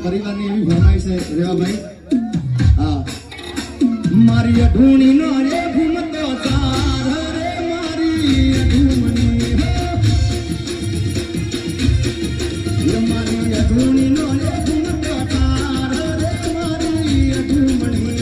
પરિવારની એવી ફરમાઈશ છે રેવા ભાઈ હા મારી અઢૂણી નો રે ઘૂમતો ચાર રે મારી અઢૂમણી હે મારી અઢૂણી નો રે ઘૂમતો ચાર રે મારી અઢૂમણી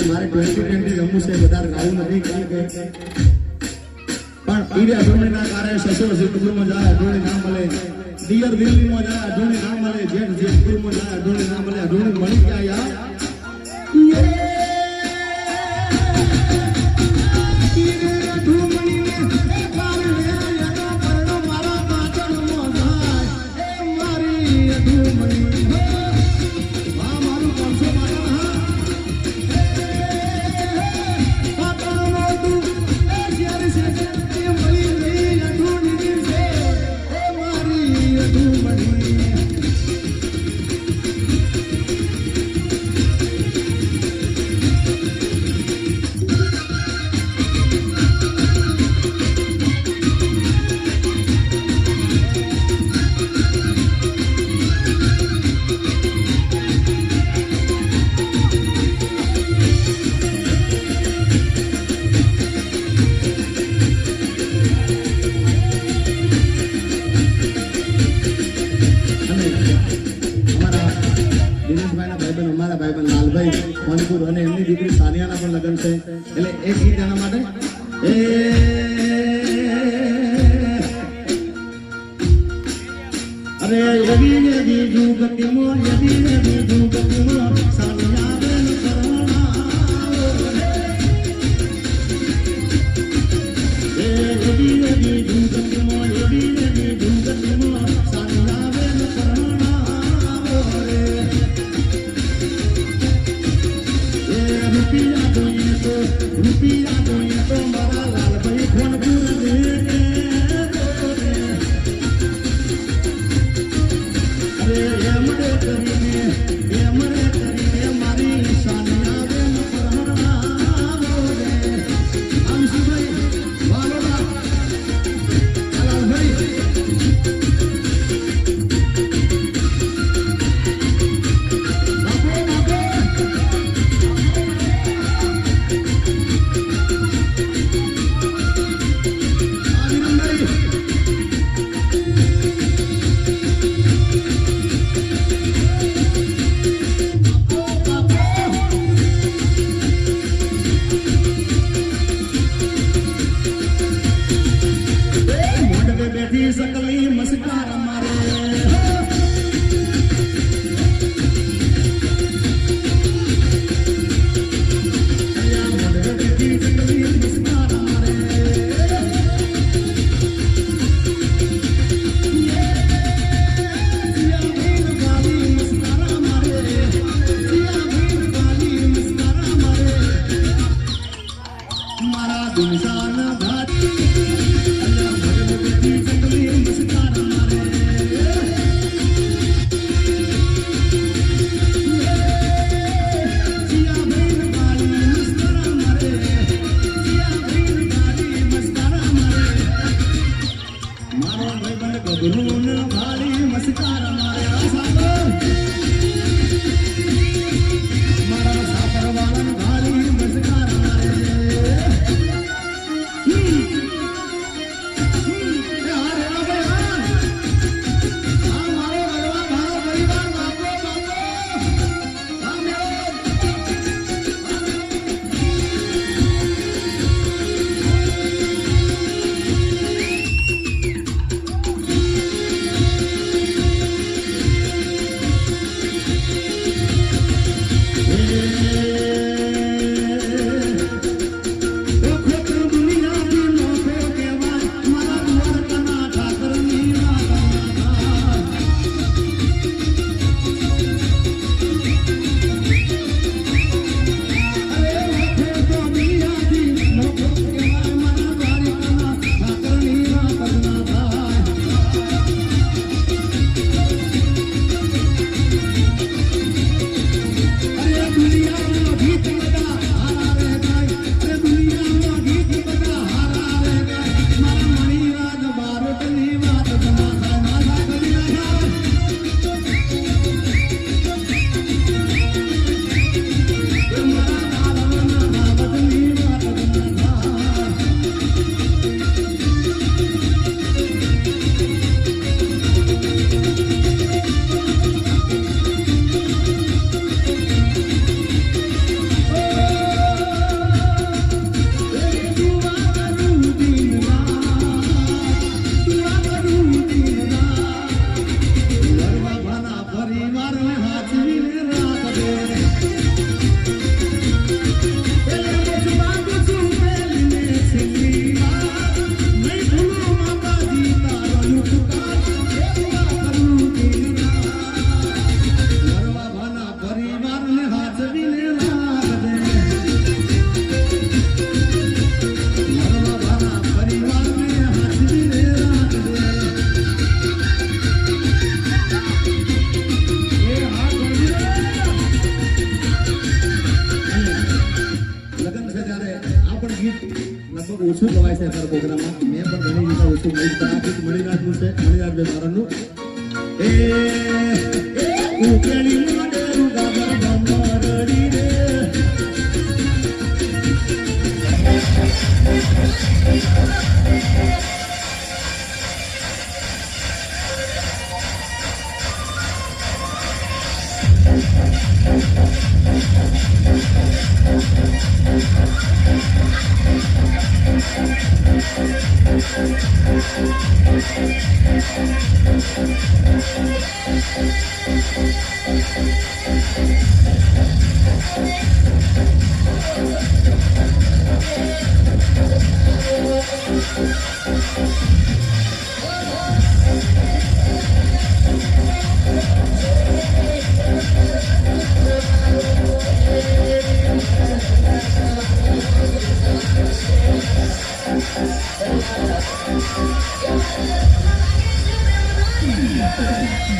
મારે 2020 રમવું છે વધારે આવું નથી કારણ કે પણ ઈરે અઢોણીના કારણે સસુર સિદ્ધપુરમાં જાય અઢોણી ના મળે દિયર દિલ્હીમાં જાય અઢોણી ના મળે જેઠ જેતપુરમાં જાય અઢોણી ના મળે અઢોણી મળી ગયા યાર અને એમની દીકરી સાનિયાના પણ લગ્ન છે એટલે એક ગીત એના માટે અરે યદી યદી જુગતિમો યદી યદી જુગતિમો સાનિયા બેન કરુણા યદી યદી જુગતિમો યદી યદી જુગતિમો સાનિયા બેન કરુણા રૂપિયા જોઈએ તો મારા લાલભાઈ ફોનપુર અરે એમણે કરીને મારી સાનિયા બેન પરણા આમ શું ભાઈ વાલોડા લાલભાઈ નિશાન ઘાટી ભગવતી ચકલી મસ્કાર મારે ગભરું ભારી મસ્કાર મારે મારા સાપરવાળા ભારી મસ્કાર મારે ઓછું ગવાય છે અત્યારે પ્રોગ્રામમાં મેં પણ ઘણી રીતે ઓછું મણિરાજનું છે મણિરાજ ભાઈ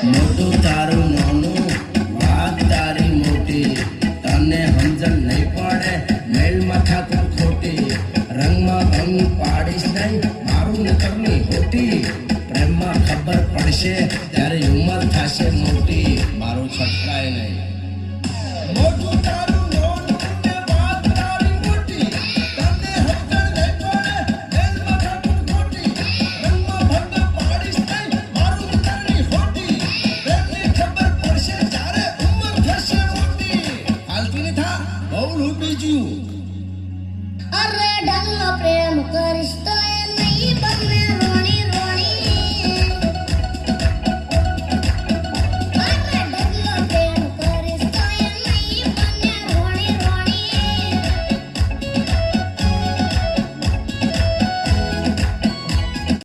મોટું તારું નાનું વાત તારી મોટી તને સમજણ નહીં પડે મેલ માથા તું ખોટી રંગમાં ભંગ પાડીશ નહીં મારું નકરની હોટી પ્રેમમાં ખબર પડશે ત્યારે ઉંમર થશે મોટી મારું છટકાય નહીં મોટું